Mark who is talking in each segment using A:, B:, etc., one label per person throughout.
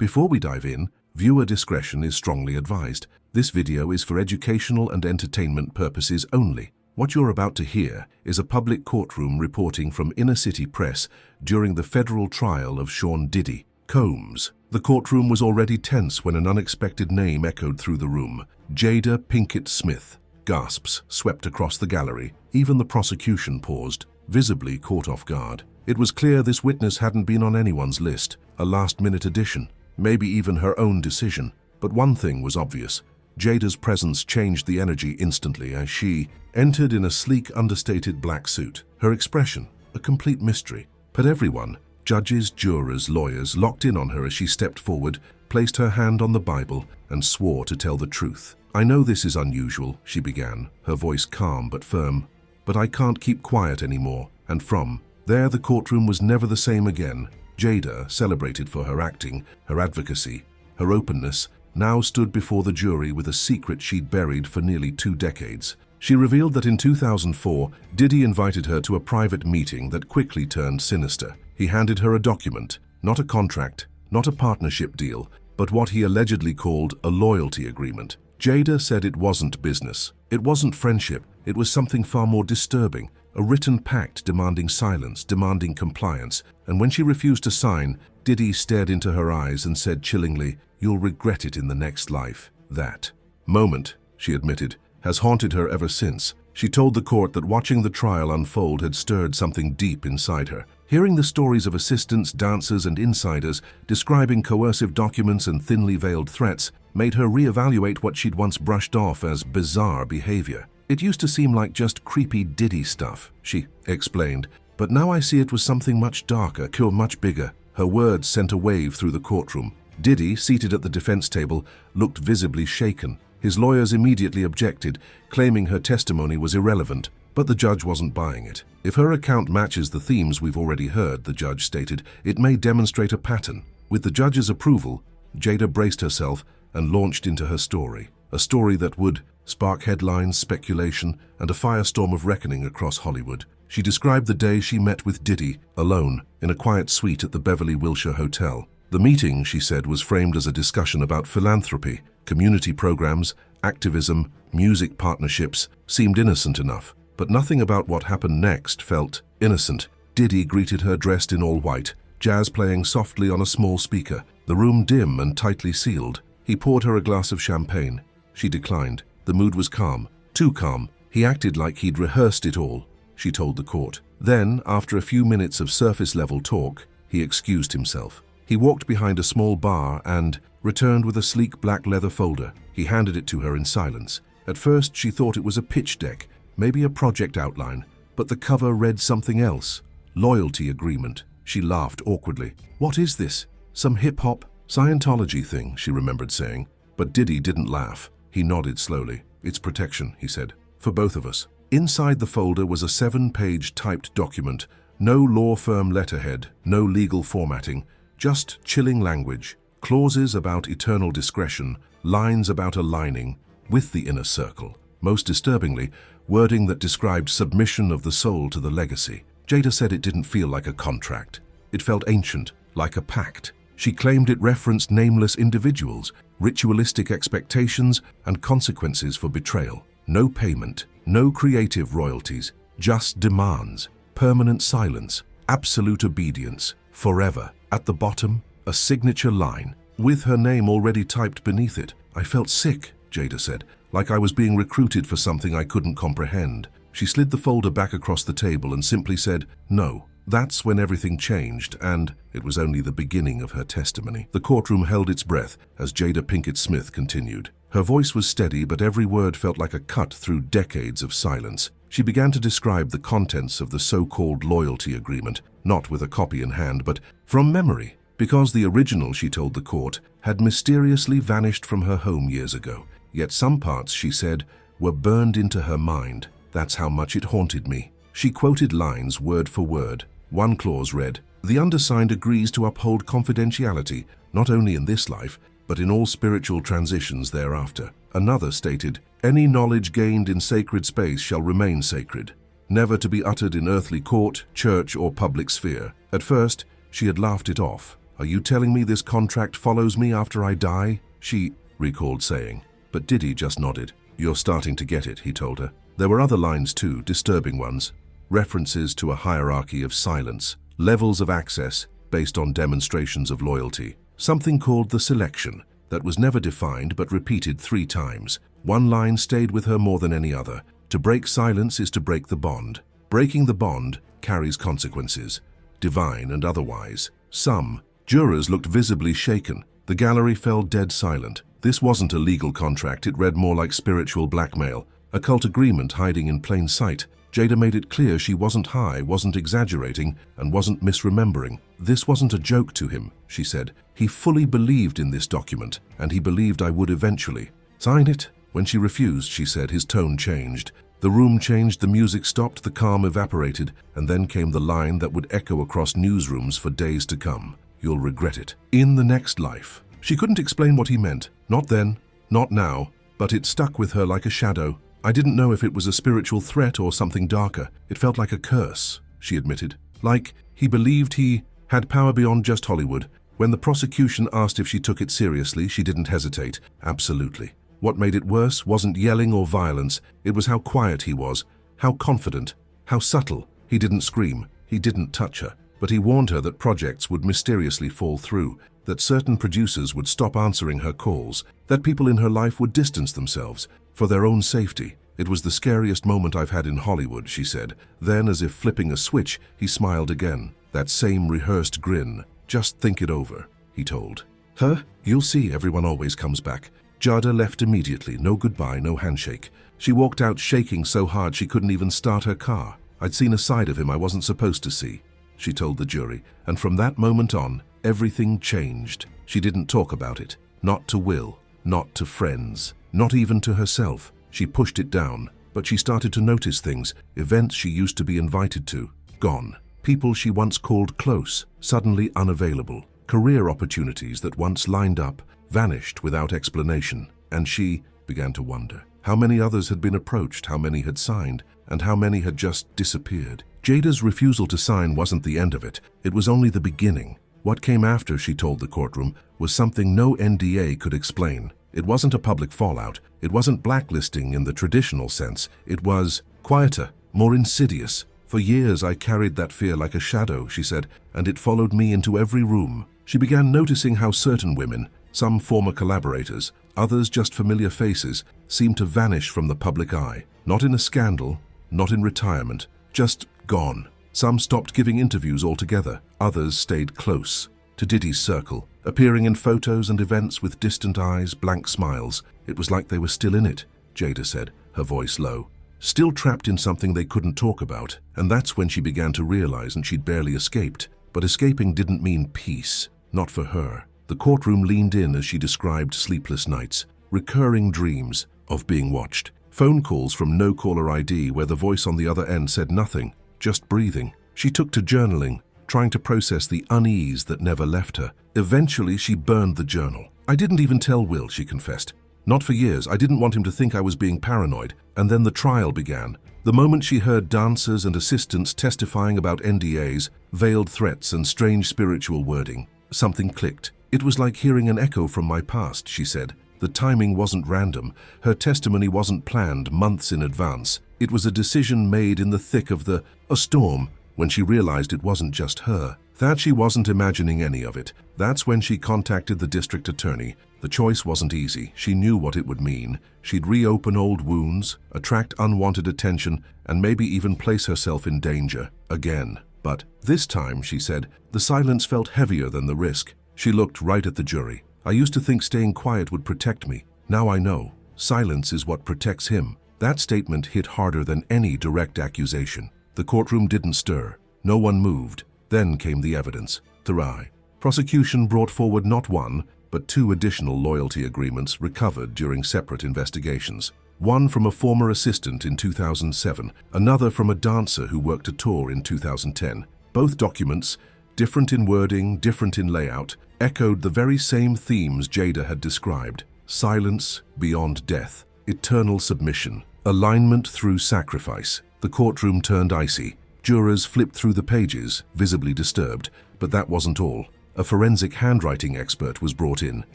A: Before we dive in, viewer discretion is strongly advised. This video is for educational and entertainment purposes only. What you're about to hear is a public courtroom reporting from inner city press during the federal trial of Sean Diddy Combs. The courtroom was already tense when an unexpected name echoed through the room. Jada Pinkett Smith. Gasps swept across the gallery. Even the prosecution paused, visibly caught off guard. It was clear this witness hadn't been on anyone's list, a last-minute addition, maybe even her own decision. But one thing was obvious. Jada's presence changed the energy instantly as she entered in a sleek, understated black suit. Her expression, a complete mystery. But everyone, judges, jurors, lawyers, locked in on her as she stepped forward, placed her hand on the Bible, and swore to tell the truth. "I know this is unusual," she began, her voice calm but firm, "but I can't keep quiet anymore." And from there, the courtroom was never the same again. Jada, celebrated for her acting, her advocacy, her openness, now stood before the jury with a secret she'd buried for nearly 2 decades. She revealed that in 2004, Diddy invited her to a private meeting that quickly turned sinister. He handed her a document, not a contract, not a partnership deal, but what he allegedly called a loyalty agreement. Jada said it wasn't business. It wasn't friendship. It was something far more disturbing, a written pact demanding silence, demanding compliance. And when she refused to sign, Diddy stared into her eyes and said chillingly, "You'll regret it in the next life." That moment, she admitted, has haunted her ever since. She told the court that watching the trial unfold had stirred something deep inside her. Hearing the stories of assistants, dancers, and insiders describing coercive documents and thinly veiled threats made her reevaluate what she'd once brushed off as bizarre behavior. "It used to seem like just creepy Diddy stuff," she explained, "but now I see it was something much darker, much bigger." Her words sent a wave through the courtroom. Diddy, seated at the defense table, looked visibly shaken. His lawyers immediately objected, claiming her testimony was irrelevant, but the judge wasn't buying it. "If her account matches the themes we've already heard," the judge stated, "it may demonstrate a pattern." With the judge's approval, Jada braced herself and launched into her story, a story that would spark headlines, speculation, and a firestorm of reckoning across Hollywood. She described the day she met with Diddy, alone, in a quiet suite at the Beverly Wilshire Hotel. The meeting, she said, was framed as a discussion about philanthropy, community programs, activism, music partnerships, seemed innocent enough. But nothing about what happened next felt innocent. Diddy greeted her dressed in all white, jazz playing softly on a small speaker, the room dim and tightly sealed. He poured her a glass of champagne. She declined. The mood was calm, too calm. He acted like he'd rehearsed it all, she told the court. Then, after a few minutes of surface-level talk, he excused himself. He walked behind a small bar and returned with a sleek black leather folder. He handed it to her in silence. At first, she thought it was a pitch deck, maybe a project outline, but the cover read something else. Loyalty agreement. She laughed awkwardly. "What is this? Some hip-hop Scientology thing," she remembered saying. But Diddy didn't laugh. He nodded slowly. "It's protection," he said, "for both of us." Inside the folder was a 7-page typed document. No law firm letterhead, no legal formatting, just chilling language. Clauses about eternal discretion, lines about aligning with the inner circle. Most disturbingly, wording that described submission of the soul to the legacy. Jada said it didn't feel like a contract. It felt ancient, like a pact. She claimed it referenced nameless individuals, ritualistic expectations, and consequences for betrayal. No payment, no creative royalties, just demands, permanent silence, absolute obedience, forever. At the bottom, a signature line, with her name already typed beneath it. "I felt sick," Jada said, "like I was being recruited for something I couldn't comprehend." She slid the folder back across the table and simply said, "No." That's when everything changed, and it was only the beginning of her testimony. The courtroom held its breath as Jada Pinkett Smith continued. Her voice was steady, but every word felt like a cut through decades of silence. She began to describe the contents of the so-called loyalty agreement, not with a copy in hand, but from memory, because the original, she told the court, had mysteriously vanished from her home years ago. Yet some parts, she said, were burned into her mind. That's how much it haunted me. She quoted lines word for word. One clause read, "The undersigned agrees to uphold confidentiality, not only in this life, but in all spiritual transitions thereafter." Another stated, "Any knowledge gained in sacred space shall remain sacred, never to be uttered in earthly court, church, or public sphere." At first, she had laughed it off. "Are you telling me this contract follows me after I die?" she recalled saying. But Diddy just nodded. "You're starting to get it," he told her. There were other lines too, disturbing ones. References to a hierarchy of silence, levels of access based on demonstrations of loyalty. Something called the selection that was never defined but repeated 3 times. One line stayed with her more than any other. To break silence is to break the bond. Breaking the bond carries consequences, divine and otherwise. Some jurors looked visibly shaken. The gallery fell dead silent. This wasn't a legal contract, it read more like spiritual blackmail, a cult agreement hiding in plain sight. Jada made it clear she wasn't high, wasn't exaggerating, and wasn't misremembering. This wasn't a joke to him, she said. He fully believed in this document, and he believed I would eventually. "Sign it." When she refused, she said, his tone changed. The room changed, the music stopped, the calm evaporated, and then came the line that would echo across newsrooms for days to come. "You'll regret it. In the next life." She couldn't explain what he meant. Not then, not now, but it stuck with her like a shadow. "I didn't know if it was a spiritual threat or something darker. It felt like a curse," she admitted. Like he believed he had power beyond just Hollywood. When the prosecution asked if she took it seriously, she didn't hesitate. Absolutely. What made it worse wasn't yelling or violence. It was how quiet he was, how confident, how subtle. He didn't scream. He didn't touch her. But he warned her that projects would mysteriously fall through, that certain producers would stop answering her calls, that people in her life would distance themselves for their own safety. "It was the scariest moment I've had in Hollywood," she said. Then, as if flipping a switch, he smiled again. That same rehearsed grin. "Just think it over," he told her. "You'll see, everyone always comes back." Jada left immediately, no goodbye, no handshake. She walked out shaking so hard she couldn't even start her car. "I'd seen a side of him I wasn't supposed to see," she told the jury, and from that moment on, everything changed. She didn't talk about it. Not to Will, not to friends, not even to herself. She pushed it down, but she started to notice things, events she used to be invited to, gone. People she once called close, suddenly unavailable. Career opportunities that once lined up, vanished without explanation, and she began to wonder. How many others had been approached, how many had signed, and how many had just disappeared. Jada's refusal to sign wasn't the end of it, it was only the beginning. What came after, she told the courtroom, was something no NDA could explain. It wasn't a public fallout, it wasn't blacklisting in the traditional sense, it was quieter, more insidious. "For years I carried that fear like a shadow," she said, "and it followed me into every room." She began noticing how certain women, some former collaborators, others just familiar faces, seemed to vanish from the public eye. Not in a scandal, not in retirement, just gone. Some stopped giving interviews altogether, others stayed close to Diddy's circle, appearing in photos and events with distant eyes, blank smiles. It was like they were still in it, Jada said, her voice low. Still trapped in something they couldn't talk about, and that's when she began to realize that she'd barely escaped. But escaping didn't mean peace, not for her. The courtroom leaned in as she described sleepless nights, recurring dreams of being watched, phone calls from no-caller ID where the voice on the other end said nothing, just breathing. She took to journaling, trying to process the unease that never left her. Eventually, she burned the journal. "I didn't even tell Will," she confessed. "Not for years. I didn't want him to think I was being paranoid." And then the trial began. The moment she heard dancers and assistants testifying about NDAs, veiled threats and strange spiritual wording, something clicked. "It was like hearing an echo from my past," she said. The timing wasn't random. Her testimony wasn't planned months in advance. It was a decision made in the thick of a storm, when she realized it wasn't just her, that she wasn't imagining any of it. That's when she contacted the district attorney. The choice wasn't easy. She knew what it would mean. She'd reopen old wounds, attract unwanted attention, and maybe even place herself in danger again. But this time, she said, the silence felt heavier than the risk. She looked right at the jury. "I used to think staying quiet would protect me. Now I know. Silence is what protects him." That statement hit harder than any direct accusation. The courtroom didn't stir. No one moved. Then came the evidence. The prosecution brought forward not one, but 2 additional loyalty agreements recovered during separate investigations. One from a former assistant in 2007, another from a dancer who worked a tour in 2010. Both documents, different in wording, different in layout, echoed the very same themes Jada had described. Silence beyond death, eternal submission, alignment through sacrifice. The courtroom turned icy. Jurors flipped through the pages, visibly disturbed, but that wasn't all. a forensic handwriting expert was brought in.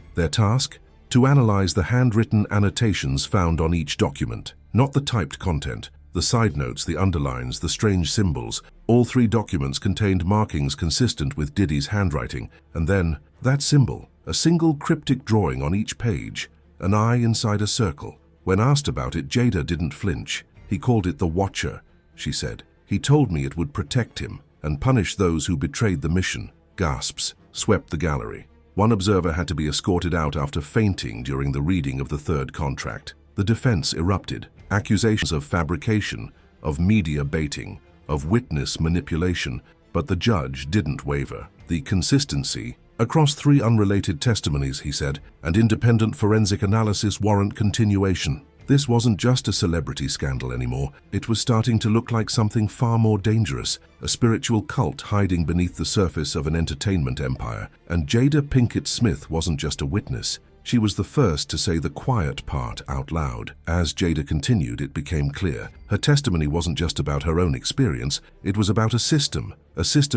A: Their task? To analyze the handwritten annotations found on each document. Not the typed content, the side notes, the underlines, the strange symbols. All 3 documents contained markings consistent with Diddy's handwriting. And then, that symbol, a single cryptic drawing on each page, an eye inside a circle. When asked about it, Jada didn't flinch. He called it the Watcher, she said. He told me it would protect him and punish those who betrayed the mission. Gasps swept the gallery. One observer had to be escorted out after fainting during the reading of the 3rd contract. The defense erupted. Accusations of fabrication, of media baiting, of witness manipulation, but the judge didn't waver. The consistency across 3 unrelated testimonies, he said, and independent forensic analysis warrant continuation. This wasn't just a celebrity scandal anymore. It was starting to look like something far more dangerous, a spiritual cult hiding beneath the surface of an entertainment empire. And Jada Pinkett Smith wasn't just a witness. She was the first to say the quiet part out loud. As Jada continued, it became clear. Her testimony wasn't just about her own experience. It was about a system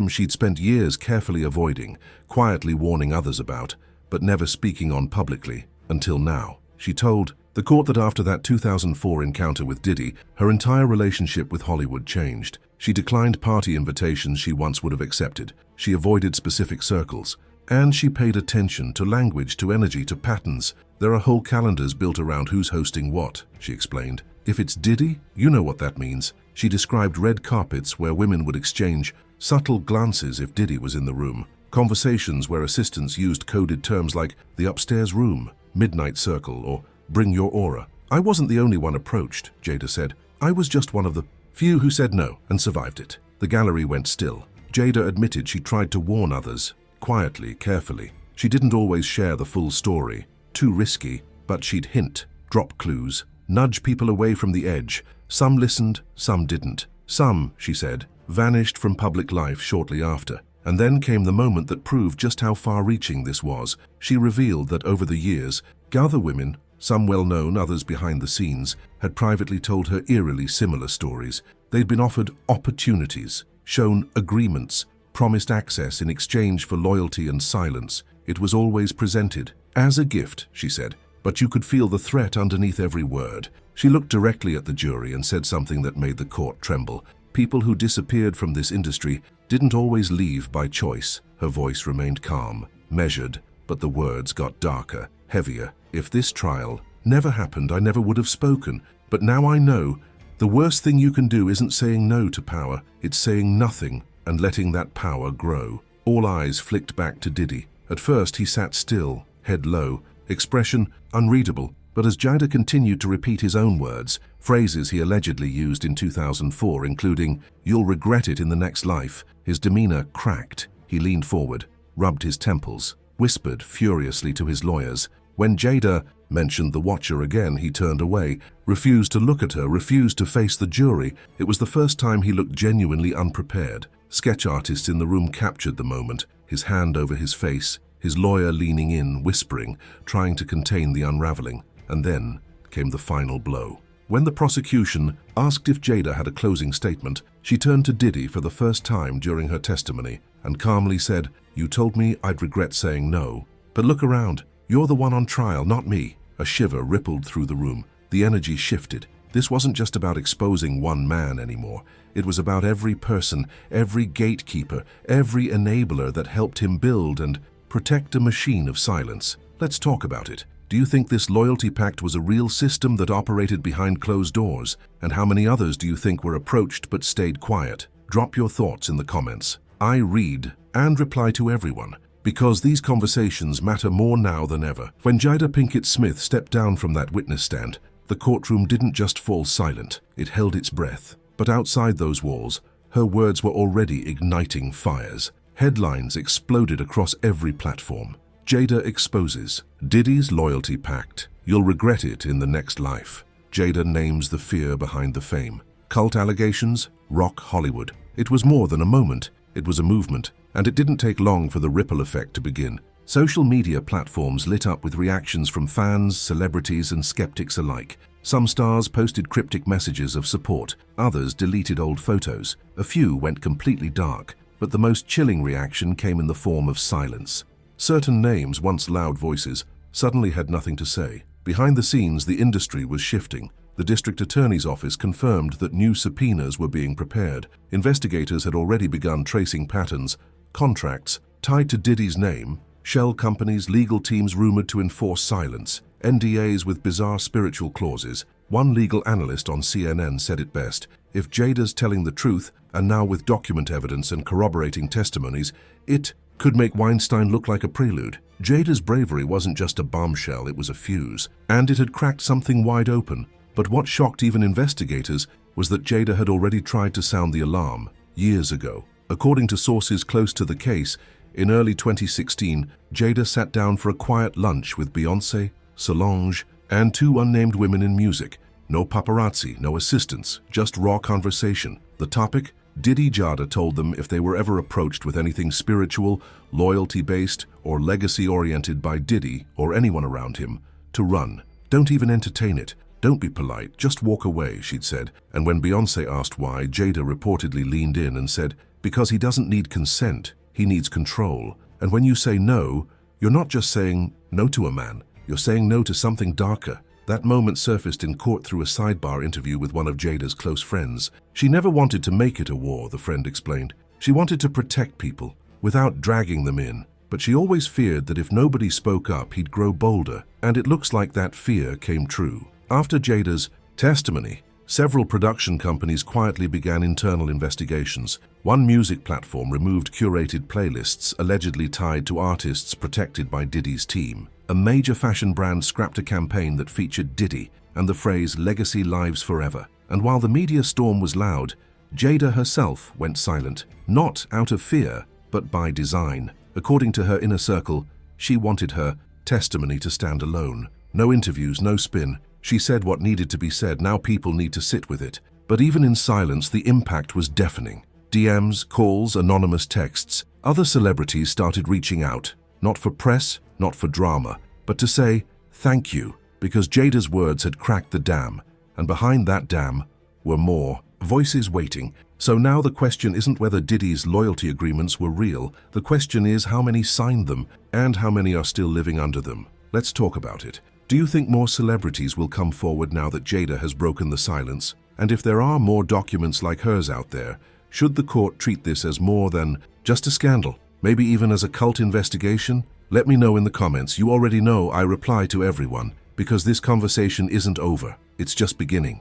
A: she'd spent years carefully avoiding, quietly warning others about, but never speaking on publicly, until now. She told the court that after that 2004 encounter with Diddy, her entire relationship with Hollywood changed. She declined party invitations she once would have accepted. She avoided specific circles. And she paid attention to language, to energy, to patterns. There are whole calendars built around who's hosting what, she explained. If it's Diddy, you know what that means. She described red carpets where women would exchange subtle glances if Diddy was in the room. Conversations where assistants used coded terms like the upstairs room, midnight circle, or bring your aura. I wasn't the only one approached, Jada said. I was just one of the few who said no and survived it. The gallery went still. Jada admitted she tried to warn others, quietly, carefully. She didn't always share the full story. Too risky, but she'd hint, drop clues, nudge people away from the edge. Some listened, some didn't. Some, she said, vanished from public life shortly after. And then came the moment that proved just how far-reaching this was. She revealed that over the years, other women, some well-known, others behind the scenes, had privately told her eerily similar stories. They'd been offered opportunities, shown agreements, promised access in exchange for loyalty and silence. It was always presented as a gift, she said, but you could feel the threat underneath every word. She looked directly at the jury and said something that made the court tremble. People who disappeared from this industry didn't always leave by choice. Her voice remained calm, measured, but the words got darker, heavier. If this trial never happened, I never would have spoken. But now I know, the worst thing you can do isn't saying no to power, it's saying nothing and letting that power grow. All eyes flicked back to Diddy. At first he sat still, head low, expression unreadable, but as Jada continued to repeat his own words, phrases he allegedly used in 2004, including, "You'll regret it in the next life," his demeanor cracked. He leaned forward, rubbed his temples, whispered furiously to his lawyers. When Jada mentioned the Watcher again, he turned away, refused to look at her, refused to face the jury. It was the first time he looked genuinely unprepared. Sketch artists in the room captured the moment, his hand over his face, his lawyer leaning in, whispering, trying to contain the unraveling. And then came the final blow. When the prosecution asked if Jada had a closing statement, she turned to Diddy for the first time during her testimony and calmly said, "You told me I'd regret saying no, but look around. You're the one on trial, not me." A shiver rippled through the room. The energy shifted. This wasn't just about exposing one man anymore. It was about every person, every gatekeeper, every enabler that helped him build and protect a machine of silence. Let's talk about it. Do you think this loyalty pact was a real system that operated behind closed doors? And how many others do you think were approached but stayed quiet? Drop your thoughts in the comments. I read and reply to everyone, because these conversations matter more now than ever. When Jada Pinkett Smith stepped down from that witness stand, the courtroom didn't just fall silent, it held its breath. But outside those walls, her words were already igniting fires. Headlines exploded across every platform. Jada exposes Diddy's loyalty pact. You'll regret it in the next life. Jada names the fear behind the fame. Cult allegations rock Hollywood. It was more than a moment, it was a movement. And it didn't take long for the ripple effect to begin. Social media platforms lit up with reactions from fans, celebrities, and skeptics alike. Some stars posted cryptic messages of support, others deleted old photos. A few went completely dark. but the most chilling reaction came in the form of silence. Certain names, once loud voices, suddenly had nothing to say. Behind the scenes, the industry was shifting. The district attorney's office confirmed that new subpoenas were being prepared. Investigators had already begun tracing patterns, contracts tied to Diddy's name, shell companies, legal teams rumored to enforce silence, NDAs with bizarre spiritual clauses. One legal analyst on CNN said it best: if Jada's telling the truth, and now with document evidence and corroborating testimonies, it could make Weinstein look like a prelude. Jada's bravery wasn't just a bombshell, it was a fuse, and it had cracked something wide open. But what shocked even investigators was that Jada had already tried to sound the alarm years ago. According to sources close to the case, in early 2016, Jada sat down for a quiet lunch with Beyoncé, Solange, and two unnamed women in music. No paparazzi, no assistants, just raw conversation. The topic? Diddy. Jada told them if they were ever approached with anything spiritual, loyalty-based, or legacy-oriented by Diddy or anyone around him, to run. Don't even entertain it. Don't be polite, just walk away, she'd said. And when Beyoncé asked why, Jada reportedly leaned in and said, because he doesn't need consent, he needs control. And when you say no, you're not just saying no to a man, you're saying no to something darker. That moment surfaced in court through a sidebar interview with one of Jada's close friends. She never wanted to make it a war, the friend explained. She wanted to protect people, without dragging them in. But she always feared that if nobody spoke up, he'd grow bolder. And it looks like that fear came true. After Jada's testimony, several production companies quietly began internal investigations. One music platform removed curated playlists allegedly tied to artists protected by Diddy's team. A major fashion brand scrapped a campaign that featured Diddy and the phrase "Legacy Lives Forever." And while the media storm was loud, Jada herself went silent, not out of fear, but by design. According to her inner circle, she wanted her testimony to stand alone. No interviews, no spin. She said what needed to be said. Now people need to sit with it. But even in silence, the impact was deafening. DMs, calls, anonymous texts. Other celebrities started reaching out, not for press, not for drama, but to say thank you, because Jada's words had cracked the dam, and behind that dam were more voices waiting. So now the question isn't whether Diddy's loyalty agreements were real. The question is how many signed them and how many are still living under them. Let's talk about it. Do you think more celebrities will come forward now that Jada has broken the silence? And if there are more documents like hers out there, should the court treat this as more than just a scandal? Maybe even as a cult investigation? Let me know in the comments. You already know I reply to everyone, because this conversation isn't over. It's just beginning.